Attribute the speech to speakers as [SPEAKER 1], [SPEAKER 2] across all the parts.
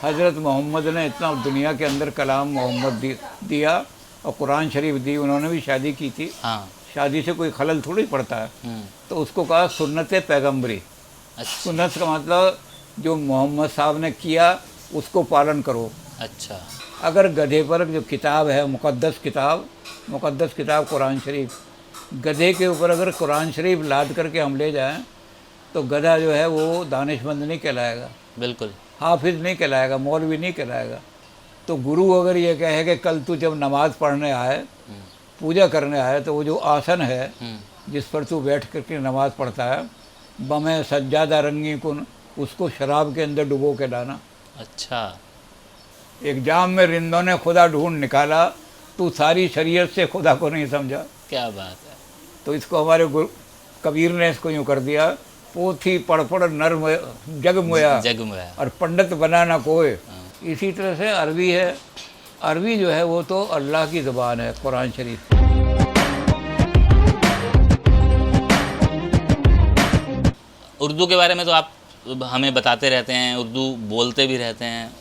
[SPEAKER 1] हज़रत मोहम्मद ने इतना दुनिया के अंदर कलाम मोहम्मद दिया और कुरान शरीफ दी, उन्होंने भी शादी की थी।
[SPEAKER 2] हाँ।
[SPEAKER 1] शादी से कोई खलल थोड़ी पड़ता है।
[SPEAKER 2] हम्म।
[SPEAKER 1] तो उसको कहा सुन्नत पैगम्बरी।
[SPEAKER 2] अच्छा।
[SPEAKER 1] सुन्नत का मतलब जो मोहम्मद साहब ने किया उसको पालन करो।
[SPEAKER 2] अच्छा।
[SPEAKER 1] अगर गधे पर जो किताब है मुक़द्दस किताब कुरान शरीफ, गधे के ऊपर अगर कुरान शरीफ लाद करके हम ले जाएं तो गधा जो है वो दानिशमंद नहीं कहलाएगा,
[SPEAKER 2] बिल्कुल।
[SPEAKER 1] हाफिज़ नहीं कहलाएगा, मौलवी नहीं कहलाएगा। तो गुरु अगर ये कहे कि कल तू जब नमाज़ पढ़ने आए, पूजा करने आए, तो वो जो आसन है जिस पर तू बैठ करके नमाज़ पढ़ता है, बमे सज्जादा रंगी कुन, उसको शराब के अंदर डुबो के लाना।
[SPEAKER 2] अच्छा।
[SPEAKER 1] एक जाम में रिंदों ने खुदा ढूंढ निकाला, तू सारी शरीयत से खुदा को नहीं समझा।
[SPEAKER 2] क्या बात है।
[SPEAKER 1] तो इसको हमारे कबीर ने इसको यूँ कर दिया, पोथी पढ़ पढ़ नर जग मोया और पंडित बना ना कोई। इसी तरह से अरबी है, अरबी जो है वो तो अल्लाह की ज़ुबान है, कुरान शरीफ।
[SPEAKER 2] उर्दू के बारे में तो आप हमें बताते रहते हैं, उर्दू बोलते भी रहते हैं,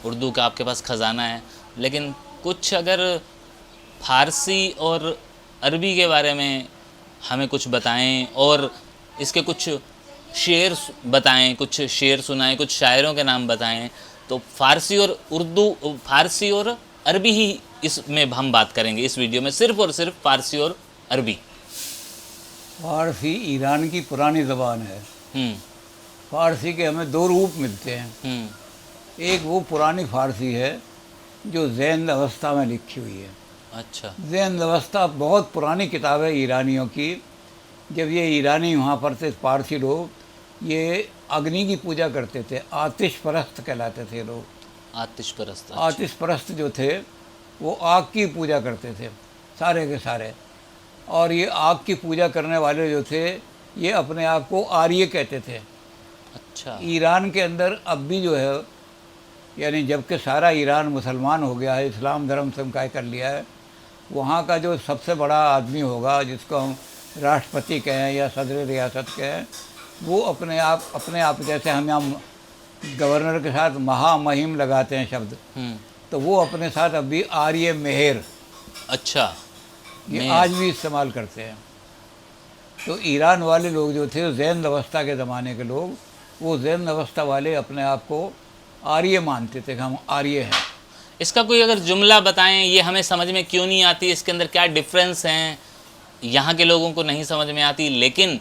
[SPEAKER 2] उर्दू का आपके पास ख़जाना है, लेकिन कुछ अगर फ़ारसी और अरबी के बारे में हमें कुछ बताएं और इसके कुछ शेर बताएं, कुछ शेर सुनाएं, कुछ शायरों के नाम बताएं। तो फ़ारसी और अरबी ही इसमें हम बात करेंगे इस वीडियो में, सिर्फ़ और सिर्फ फ़ारसी और अरबी।
[SPEAKER 1] फ़ारसी ईरान की पुरानी ज़बान है। फ़ारसी के हमें दो रूप मिलते हैं। एक वो पुरानी फ़ारसी है जो ज़ैन अवस्था में लिखी हुई है।
[SPEAKER 2] अच्छा।
[SPEAKER 1] ज़ैन अवस्था बहुत पुरानी किताब है ईरानियों की। जब ये ईरानी वहाँ पर थे पारसी लोग, ये अग्नि की पूजा करते थे, आतिश परस्त कहलाते थे लोग।
[SPEAKER 2] आतिश परस्त। अच्छा।
[SPEAKER 1] आतिश परस्त जो थे वो आग की पूजा करते थे सारे के सारे। और ये आग की पूजा करने वाले जो थे ये अपने आप को आर्य कहते थे।
[SPEAKER 2] अच्छा।
[SPEAKER 1] ईरान के अंदर अब भी जो है, यानी जबकि सारा ईरान मुसलमान हो गया है, इस्लाम धर्म स्वीकार कर लिया है, वहाँ का जो सबसे बड़ा आदमी होगा जिसको हम राष्ट्रपति कहें या सदर रियासत कहें, वो अपने आप जैसे हम यहाँ गवर्नर के साथ महामहिम लगाते हैं शब्द, तो वो अपने साथ अभी आर्य मेहर।
[SPEAKER 2] अच्छा।
[SPEAKER 1] ये आज भी इस्तेमाल करते हैं। तो ईरान वाले लोग जो थे ज़ैन अवस्था के ज़माने के लोग, वो ज़ैन अवस्था वाले अपने आप को आर्य मानते थे कि हम आर्य हैं।
[SPEAKER 2] इसका कोई अगर जुमला बताएं, ये हमें समझ में क्यों नहीं आती, इसके अंदर क्या डिफरेंस हैं, यहाँ के लोगों को नहीं समझ में आती, लेकिन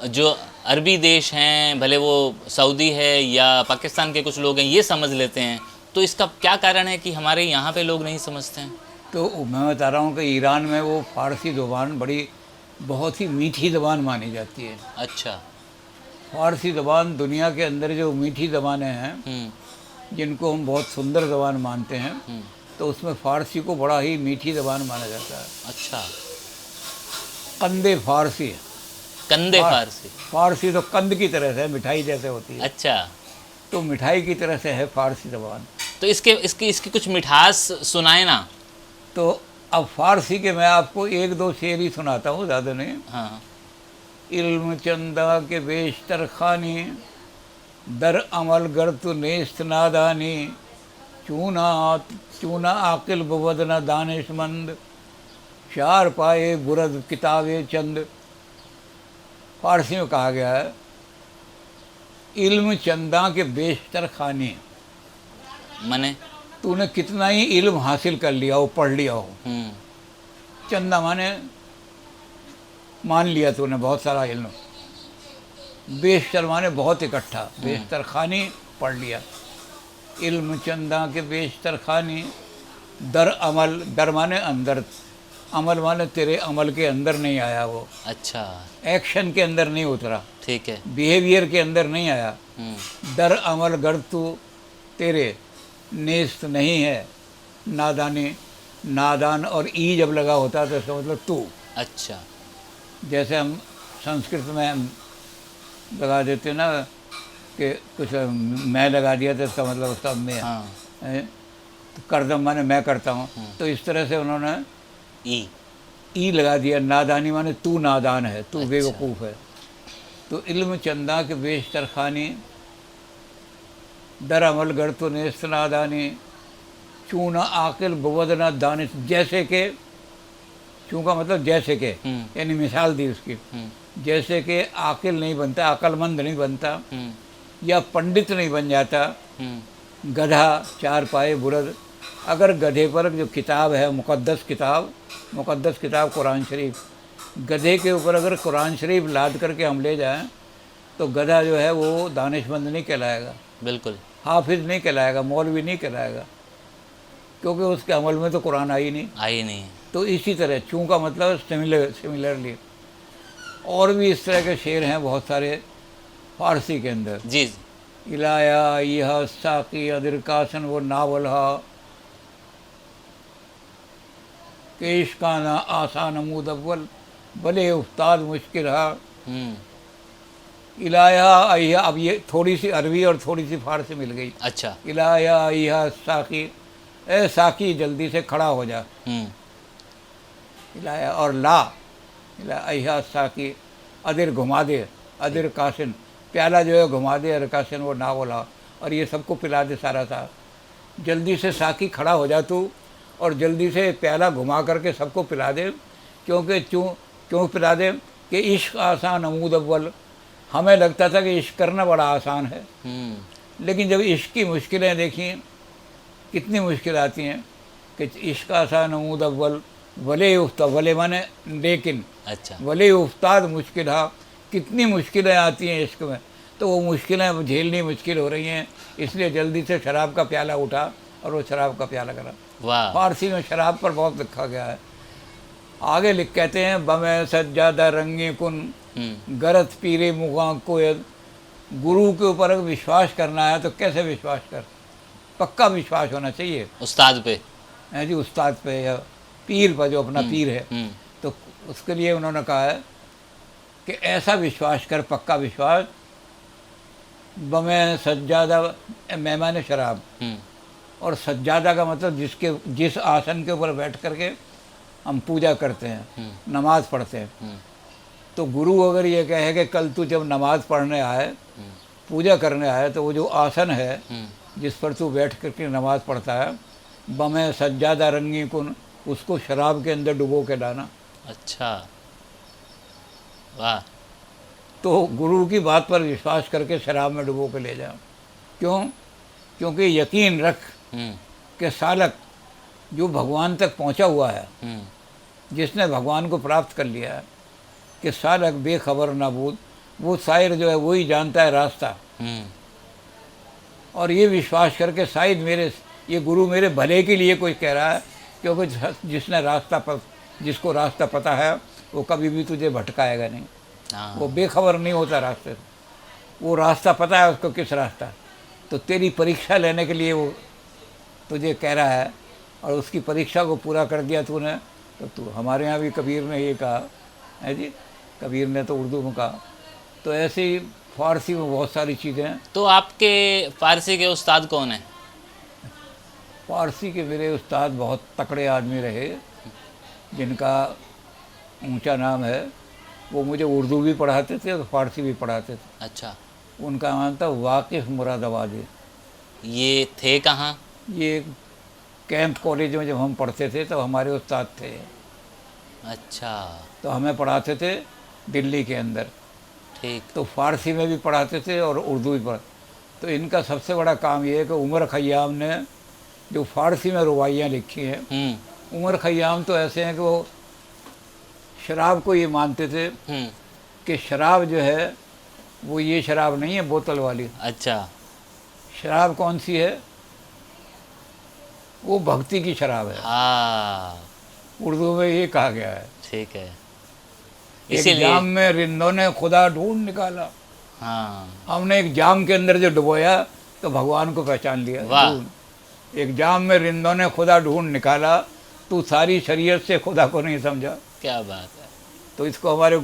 [SPEAKER 2] जो अरबी देश हैं, भले वो सऊदी है या पाकिस्तान के कुछ लोग हैं, ये समझ लेते हैं। तो इसका क्या कारण है कि हमारे यहाँ पे लोग नहीं समझते हैं?
[SPEAKER 1] तो मैं बता रहा हूँ कि ईरान में वो फ़ारसी ज़ुबान बहुत ही मीठी ज़बान मानी जाती है।
[SPEAKER 2] अच्छा।
[SPEAKER 1] फ़ारसी ज़बान दुनिया के अंदर जो मीठी ज़बानें हैं, जिनको हम बहुत सुंदर ज़बान मानते हैं, तो उसमें फ़ारसी को बड़ा ही मीठी ज़बान माना जाता है।
[SPEAKER 2] अच्छा।
[SPEAKER 1] कंदे फ़ारसी।
[SPEAKER 2] कंदे फ़ारसी।
[SPEAKER 1] फ़ारसी तो कंद की तरह से मिठाई जैसे होती है।
[SPEAKER 2] अच्छा।
[SPEAKER 1] तो मिठाई की तरह से है फ़ारसी ज़बान।
[SPEAKER 2] तो इसकी कुछ मिठास सुनाए ना।
[SPEAKER 1] तो अब फ़ारसी के मैं आपको एक दो शेर ही सुनाता हूँ, ज़्यादा नहीं।
[SPEAKER 2] हाँ।
[SPEAKER 1] इल्म चंदा के बेशतर खानी, दर अमल गर तो नेस्त नादानी, चूना आकिल बवदना दानिशमंद, शार पाए बुरद किताबे चंद। फारसी में कहा गया है इल्म चंदा के बेशतर खानी,
[SPEAKER 2] माने
[SPEAKER 1] तूने कितना ही इल्म हासिल कर लिया हो, पढ़ लिया हो। चंदा माने मान लिया तूने बहुत सारा इल्म, बेशतर माने बहुत इकट्ठा, बेशतर खानी पढ़ लिया। इल्म चंदा के बेशतर खानी, दर अमल, दर माने अंदर, अमल माने तेरे अमल के अंदर नहीं आया वो।
[SPEAKER 2] अच्छा।
[SPEAKER 1] एक्शन के अंदर नहीं उतरा,
[SPEAKER 2] ठीक है,
[SPEAKER 1] बिहेवियर के अंदर नहीं आया। दर अमल गर तू तेरे नेस्त नहीं है नादानी, नादान और ई जब लगा होता है तो इसका मतलब तू।
[SPEAKER 2] अच्छा।
[SPEAKER 1] जैसे हम संस्कृत में लगा देते ना कि कुछ मैं लगा दिया तो इसका मतलब उसका मैं।
[SPEAKER 2] हाँ।
[SPEAKER 1] तो करदम माने मैं करता हूँ, तो इस तरह से उन्होंने ई लगा दिया। नादानी माने तू नादान है, तू बेवकूफ़ है। तो इल्म चंदा के बेशतर खानी, दर अमल गर्तु नेस्तनादानी चूना आकिल बुवदना दानिश, जैसे के, चूँ का मतलब जैसे के, यानी मिसाल दी उसकी, जैसे कि आकिल नहीं बनता, अक्लमंद नहीं बनता, या पंडित नहीं बन जाता गधा चार पाए बुरद। अगर गधे पर जो किताब है, मुक़द्दस किताब कुरान शरीफ, गधे के ऊपर अगर कुरान शरीफ लाद करके हम ले जाएं तो गधा जो है वो दानिशमंद नहीं कहलाएगा,
[SPEAKER 2] बिल्कुल
[SPEAKER 1] हाफिज़ नहीं कहलाएगा, मौलवी नहीं कहलाएगा, क्योंकि उसके अमल में तो कुरान आई नहीं। तो इसी तरह चूँ का मतलब सिमिलरली। और भी इस तरह के शेर हैं बहुत सारे फारसी के अंदर।
[SPEAKER 2] जी।
[SPEAKER 1] इलाया यह साकी अदिर कासन वो नावल हा केश काना आसान अमूद अव्वल भले उस्ताद मुश्किल हा। इलाया अय्या, अब ये थोड़ी सी अरबी और थोड़ी सी फारसी मिल गई।
[SPEAKER 2] अच्छा।
[SPEAKER 1] इलाया अय्या साकी, ए साकी जल्दी से खड़ा हो जा। इलाया और ला, इला अय्या साकी अदिर घुमा दे, अदिर कासिन प्याला जो है घुमा दे, अर कासिन वो नावला, और ये सबको पिला दे सारा सा। जल्दी से साकी खड़ा हो जा तू और जल्दी से प्याला घुमा करके सबको पिला दे, क्योंकि क्यों पिला दे कि इश्क आसान अमूद अव्वल। हमें लगता था कि इश्क करना बड़ा आसान है, लेकिन जब इश्क की मुश्किलें देखी, कितनी मुश्किल आती हैं कि इश्क आसान अमूद अव्वल वले उफ्ता, वले माने लेकिन,
[SPEAKER 2] अच्छा,
[SPEAKER 1] वले उफ्ताद मुश्किल हा, कितनी मुश्किलें आती हैं इश्क में, तो वो मुश्किलें झेलनी मुश्किल हो रही हैं, इसलिए जल्दी से शराब का प्याला उठा और वो शराब का प्याला करा।
[SPEAKER 2] वाह।
[SPEAKER 1] फारसी में शराब पर बहुत लिखा गया है। आगे लिख कहते हैं बमे सज्जादा रंगी कुन गरत पीरे मुगा को। गुरु के ऊपर अगर विश्वास करना है तो कैसे विश्वास कर, पक्का विश्वास होना चाहिए
[SPEAKER 2] उस्ताद पे
[SPEAKER 1] है जी, उस्ताद पे या पीर पर, जो अपना पीर है। तो उसके लिए उन्होंने कहा है कि ऐसा विश्वास कर, पक्का विश्वास। बमे सज्जादा, मेहमान शराब, और सज्जादा का मतलब जिस आसन के ऊपर बैठ करके हम पूजा करते हैं, नमाज पढ़ते हैं। तो गुरु अगर ये कहे कि कल तू जब नमाज पढ़ने आए, पूजा करने आए, तो वो जो आसन है जिस पर तू बैठ करके नमाज पढ़ता है, बमे सज्जादा रंगी कुन, उसको शराब के अंदर डुबो के डालना।
[SPEAKER 2] अच्छा, वाह।
[SPEAKER 1] तो गुरु की बात पर विश्वास करके शराब में डुबो के ले जाओ। क्यों? क्योंकि यकीन रख कि सालक जो भगवान तक पहुंचा हुआ है, जिसने भगवान को प्राप्त कर लिया है, कि सालक बेखबर नाबूद, वो शायर जो है वही जानता है रास्ता। और ये विश्वास करके शायद ये गुरु मेरे भले के लिए कोई कह रहा है, क्योंकि जिसको रास्ता पता है वो कभी भी तुझे भटकाएगा नहीं। वो बेखबर नहीं होता रास्ते से, वो रास्ता पता है उसको किस रास्ता। तो तेरी परीक्षा लेने के लिए वो तुझे कह रहा है, और उसकी परीक्षा को पूरा कर दिया तूने, तो तू, हमारे यहाँ भी कबीर ने ये कहा है जी, कबीर ने तो उर्दू में कहा। तो ऐसे ही फारसी में बहुत सारी चीज़ें हैं।
[SPEAKER 2] तो आपके फारसी के उस्ताद कौन हैं?
[SPEAKER 1] फारसी के मेरे उस्ताद बहुत तकड़े आदमी रहे, जिनका ऊंचा नाम है। वो मुझे उर्दू भी पढ़ाते थे और फारसी भी पढ़ाते थे।
[SPEAKER 2] अच्छा।
[SPEAKER 1] उनका नाम था वाकिफ़ मुरादाबादी।
[SPEAKER 2] ये थे कहाँ?
[SPEAKER 1] ये कैंप कॉलेज में जब हम पढ़ते थे तो हमारे उस्ताद थे।
[SPEAKER 2] अच्छा।
[SPEAKER 1] तो हमें पढ़ाते थे दिल्ली के अंदर।
[SPEAKER 2] ठीक।
[SPEAKER 1] तो फारसी में भी पढ़ाते थे और उर्दू भी तो इनका सबसे बड़ा काम ये है कि उमर खय्याम ने जो फारसी में रुबाइयाँ लिखी हैं, उमर खय्याम तो ऐसे हैं कि वो शराब को ये मानते थे कि शराब जो है वो ये शराब नहीं है बोतल वाली।
[SPEAKER 2] अच्छा।
[SPEAKER 1] शराब कौन सी है? वो भक्ति की शराब है।
[SPEAKER 2] हाँ,
[SPEAKER 1] उर्दू में ये कहा गया है।
[SPEAKER 2] ठीक है।
[SPEAKER 1] एक जाम में रिंदों ने खुदा ढूंढ निकाला।
[SPEAKER 2] हाँ,
[SPEAKER 1] हमने एक जाम के अंदर जो डुबोया तो भगवान को पहचान लिया।
[SPEAKER 2] वाह।
[SPEAKER 1] एक जाम में रिंदों ने खुदा ढूंढ निकाला, तू सारी शरीयत से खुदा को नहीं समझा।
[SPEAKER 2] क्या बात है।
[SPEAKER 1] तो इसको हमारे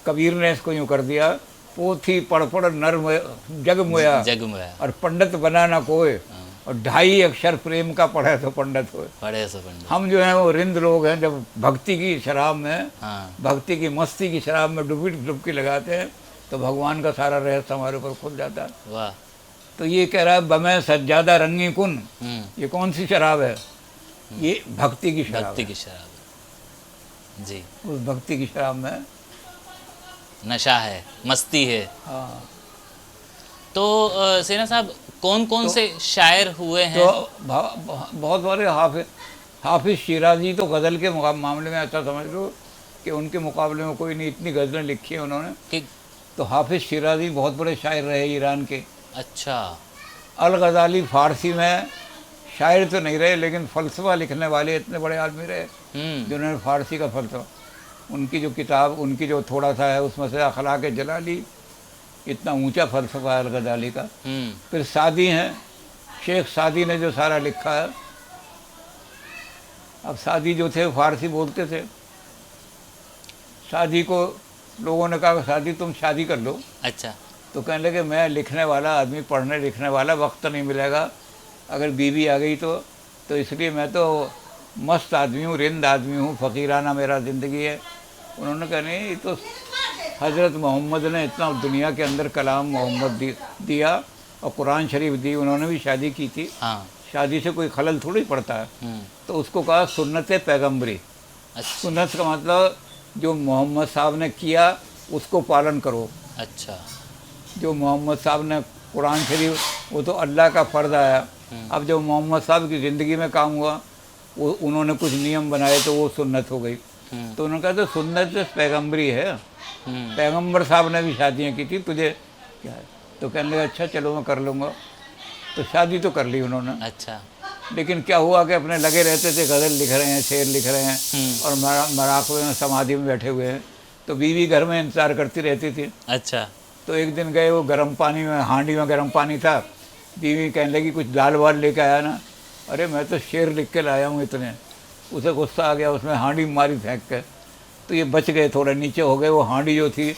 [SPEAKER 1] कबीर ने इसको यूँ कर दिया, पोथी पढ़ पढ़ नर जग मोया, और पंडित बना ना कोई, और 2.5 अक्षर प्रेम का पढ़े तो पंडित होए।
[SPEAKER 2] पढ़े सो पंडित।
[SPEAKER 1] हम जो हैं वो रिंद लोग हैं, जब भक्ति की शराब में,
[SPEAKER 2] हाँ,
[SPEAKER 1] भक्ति की मस्ती की शराब में डुबकी लगाते हैं तो भगवान का सारा रहस्य हमारे ऊपर खुल जाता है।
[SPEAKER 2] वाह।
[SPEAKER 1] तो ये कह रहा है बमै सज्जादा रंगी कुन,
[SPEAKER 2] हम्म।
[SPEAKER 1] ये कौन सी शराब है? ये भक्ति की शराब
[SPEAKER 2] भक्ति
[SPEAKER 1] है।
[SPEAKER 2] की शराब। जी।
[SPEAKER 1] उस भक्ति की शराब में
[SPEAKER 2] नशा है, मस्ती है।
[SPEAKER 1] हाँ।
[SPEAKER 2] तो सेना साहब कौन कौन
[SPEAKER 1] तो-
[SPEAKER 2] से शायर हुए हैं?
[SPEAKER 1] तो बहुत बड़े हाफिज शिराजी तो गज़ल के मामले में ऐसा समझ लो कि उनके मुकाबले में कोई नहीं, इतनी गज़लें लिखी हैं उन्होंने।
[SPEAKER 2] कि
[SPEAKER 1] तो हाफिज शिराजी बहुत बड़े शायर रहे ईरान के।
[SPEAKER 2] अच्छा।
[SPEAKER 1] अल गज़ाली फ़ारसी में शायर तो नहीं रहे, लेकिन फ़लसफ़ा लिखने वाले इतने बड़े आदमी रहे जिन्होंने फ़ारसी का फ़लसफ़ा, उनकी जो किताब, उनकी जो थोड़ा सा है उसमें से अखलाक जलाली, इतना ऊंचा फ़लसफ़ा है अल गज़ाली का। फिर सादी हैं, शेख सादी ने जो सारा लिखा है। अब सादी जो थे फ़ारसी बोलते थे। सादी को लोगों ने कहा सादी तुम शादी कर लो,
[SPEAKER 2] अच्छा।
[SPEAKER 1] तो कहने लगे मैं लिखने वाला आदमी, पढ़ने लिखने वाला, वक्त नहीं मिलेगा, अगर बीवी आ गई तो इसलिए मैं तो मस्त आदमी हूँ, रिंद आदमी हूँ, फ़कीराना मेरा ज़िंदगी है। उन्होंने कहा नहीं, ये तो हज़रत मोहम्मद ने इतना दुनिया के अंदर कलाम मोहम्मद दिया और कुरान शरीफ दी, उन्होंने भी शादी की थी।
[SPEAKER 2] हाँ।
[SPEAKER 1] शादी से कोई खलल थोड़ी पड़ता है। तो उसको कहा सुन्नत पैगम्बरी।
[SPEAKER 2] अच्छा।
[SPEAKER 1] सुन्नत का मतलब जो मोहम्मद साहब ने किया उसको पालन करो।
[SPEAKER 2] अच्छा।
[SPEAKER 1] जो मोहम्मद साहब ने कुरान शरीफ, वो तो अल्लाह का फ़र्ज़ आया। अब जो मोहम्मद साहब की ज़िंदगी में काम हुआ, वो उन्होंने कुछ नियम बनाए तो वो सुन्नत हो गई। तो उन्होंने कहा तो सुन्नत पैगम्बरी है, पैगम्बर साहब ने भी शादियाँ की थी, तुझे क्या है? तो कहने लगा अच्छा चलो मैं कर लूँगा। तो शादी तो कर ली उन्होंने।
[SPEAKER 2] अच्छा।
[SPEAKER 1] लेकिन क्या हुआ कि अपने लगे रहते थे, गज़ल लिख रहे हैं, शेर लिख रहे हैं और मराकबे में समाधि में बैठे हुए हैं। तो बीवी घर में इंतज़ार करती रहती थी।
[SPEAKER 2] अच्छा।
[SPEAKER 1] तो एक दिन गए, वो गर्म पानी में, हांडी में गर्म पानी था। बीवी कहने लगी कुछ दाल वाल लेके आया ना? अरे मैं तो शेर लिख के लाया हूँ इतने। उसे गुस्सा आ गया, उसमें हांडी मारी फेंक के। तो ये बच गए, थोड़े नीचे हो गए। वो हांडी जो थी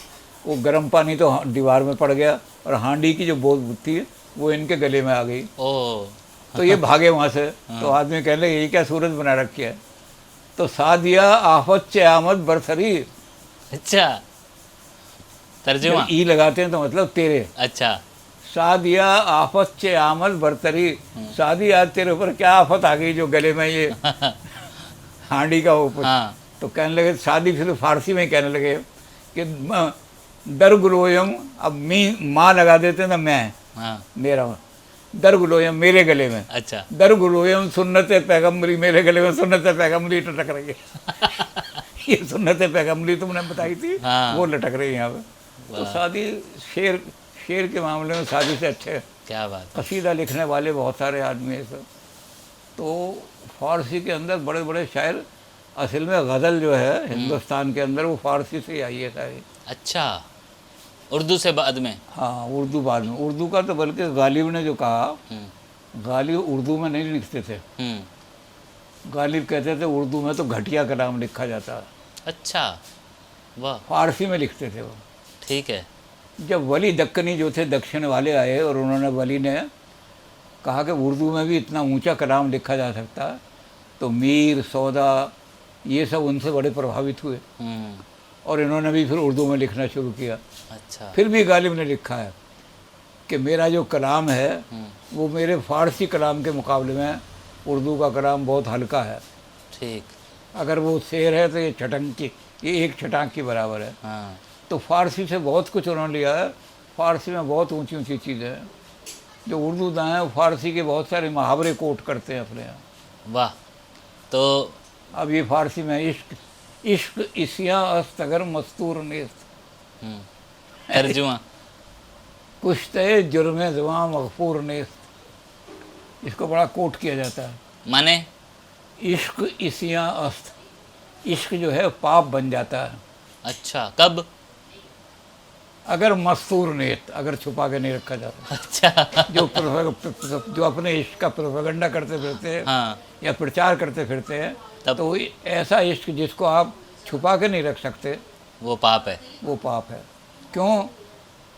[SPEAKER 1] वो गर्म पानी तो दीवार में पड़ गया और हांडी की जो बोझ थी वो इनके गले में आ गई।
[SPEAKER 2] ओ।
[SPEAKER 1] तो ये भागे वहाँ से। तो आदमी कहने लगे ये क्या सूरत बना रखी है? तो सादिया आफत चे आमद बरसरी।
[SPEAKER 2] अच्छा। तर्जुमा।
[SPEAKER 1] ई लगाते हैं तो मतलब तेरे।
[SPEAKER 2] अच्छा।
[SPEAKER 1] सादिया आफत चे आमद बरतरी। शादी आज तेरे ऊपर क्या आफत आ गई जो गले में ये हांडी का ऊपर।
[SPEAKER 2] हाँ।
[SPEAKER 1] तो कहने लगे शादी, फिर फारसी में कहने लगे कि दर गुलोयम, अब माँ लगा देते ना, मैं,
[SPEAKER 2] हाँ।
[SPEAKER 1] मेरा दर गुलोयम मेरे गले में।
[SPEAKER 2] अच्छा।
[SPEAKER 1] दर गुलोयम सुन्नत पैगम्बरी, मेरे गले में सुन्नत पैगम्बरी लटक रही है। ये सुन्नत पैगम्बरी तुमने बताई थी,
[SPEAKER 2] हाँ।
[SPEAKER 1] वो लटक रही है यहाँ पे। तो शादी, शेर के मामले में शादी से अच्छे
[SPEAKER 2] क्या बात है।
[SPEAKER 1] कसीदा लिखने वाले बहुत सारे आदमी हैं सब। तो फारसी के अंदर बड़े बड़े शायर, असल में गज़ल जो है हिंदुस्तान के अंदर वो फारसी से ही आई है सारी।
[SPEAKER 2] अच्छा। उर्दू से बाद में?
[SPEAKER 1] हाँ, उर्दू बाद में। उर्दू का तो बल्कि गालिब ने जो कहा, गालिब उर्दू में नहीं लिखते थे। गालिब कहते थे उर्दू में तो घटिया कलाम लिखा जाता है।
[SPEAKER 2] अच्छा। वाह।
[SPEAKER 1] फारसी में लिखते थे वो।
[SPEAKER 2] ठीक है।
[SPEAKER 1] जब वली दक्कनी जो थे, दक्षिण वाले आए और उन्होंने, वली ने कहा कि उर्दू में भी इतना ऊंचा कलाम लिखा जा सकता है, तो मीर, सौदा, ये सब उनसे बड़े प्रभावित हुए और इन्होंने भी फिर उर्दू में लिखना शुरू किया।
[SPEAKER 2] अच्छा।
[SPEAKER 1] फिर भी गालिब ने लिखा है कि मेरा जो कलाम है वो मेरे फारसी कलाम के मुकाबले में उर्दू का कलाम बहुत हल्का है।
[SPEAKER 2] ठीक।
[SPEAKER 1] अगर वो शेर है तो ये छटंकी, ये एक छटाक के बराबर है।
[SPEAKER 2] हाँ।
[SPEAKER 1] तो फारसी से बहुत कुछ उन्होंने लिया है। फारसी में बहुत ऊंची ऊंची चीज़ें हैं। जो उर्दू दाएँ हैं वो फारसी के बहुत सारे मुहावरे कोट करते हैं अपने यहाँ।
[SPEAKER 2] वाह। तो
[SPEAKER 1] अब ये फारसी में इश्क इश्क इसिया अस्तगर मस्तूर नेस्त,
[SPEAKER 2] तर्जुमा।
[SPEAKER 1] कुश्ते जुर्म ज़ुबां मग़फ़ूर नेस्त, इसको बड़ा कोट किया जाता है।
[SPEAKER 2] माने?
[SPEAKER 1] इश्क इसिया अस्त, इश्क जो है पाप बन जाता है।
[SPEAKER 2] अच्छा। कब?
[SPEAKER 1] अगर मस्तूर नेत, अगर छुपा के नहीं रखा जाता।
[SPEAKER 2] अच्छा।
[SPEAKER 1] जो अपने इश्क का प्रोपेगेंडा करते फिरते हैं,
[SPEAKER 2] हाँ।
[SPEAKER 1] या प्रचार करते फिरते हैं,
[SPEAKER 2] तब
[SPEAKER 1] तो ऐसा इश्क जिसको आप छुपा के नहीं रख सकते,
[SPEAKER 2] वो पाप है।
[SPEAKER 1] वो पाप है। क्यों?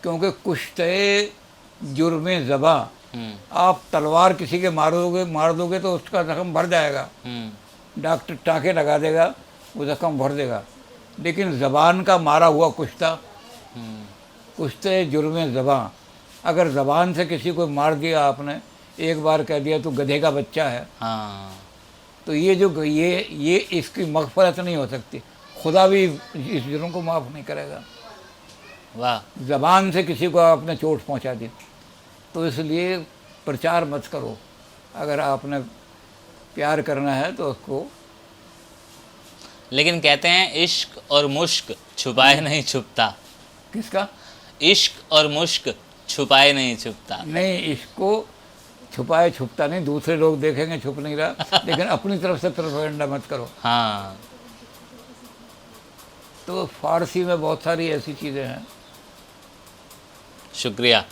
[SPEAKER 1] क्योंकि कुश्ते जुर्म ज़बां, आप तलवार किसी के मार दोगे तो उसका जख्म भर जाएगा, डॉक्टर टाँके लगा देगा, वो जख्म भर देगा। लेकिन ज़बान का मारा हुआ कुश्ता, कुश्ते जुर्म ज़बां, अगर ज़बान से किसी को मार दिया आपने, एक बार कह दिया तू गधे का बच्चा है,
[SPEAKER 2] हाँ
[SPEAKER 1] तो ये इसकी मग़फ़रत नहीं हो सकती, खुदा भी इस जुर्म को माफ़ नहीं करेगा।
[SPEAKER 2] वाह।
[SPEAKER 1] ज़बान से किसी को आपने चोट पहुंचा दी, तो इसलिए प्रचार मत करो। अगर आपने प्यार करना है तो उसको।
[SPEAKER 2] लेकिन कहते हैं इश्क और मुश्क छुपाए नहीं छुपता।
[SPEAKER 1] किसका?
[SPEAKER 2] इश्क और मुश्क छुपाए नहीं छुपता।
[SPEAKER 1] नहीं, इसको छुपाए छुपता नहीं, दूसरे लोग देखेंगे छुप नहीं रहा, लेकिन अपनी तरफ से प्रोपेगेंडा मत करो।
[SPEAKER 2] हाँ
[SPEAKER 1] तो फारसी में बहुत सारी ऐसी चीज़ें हैं।
[SPEAKER 2] शुक्रिया।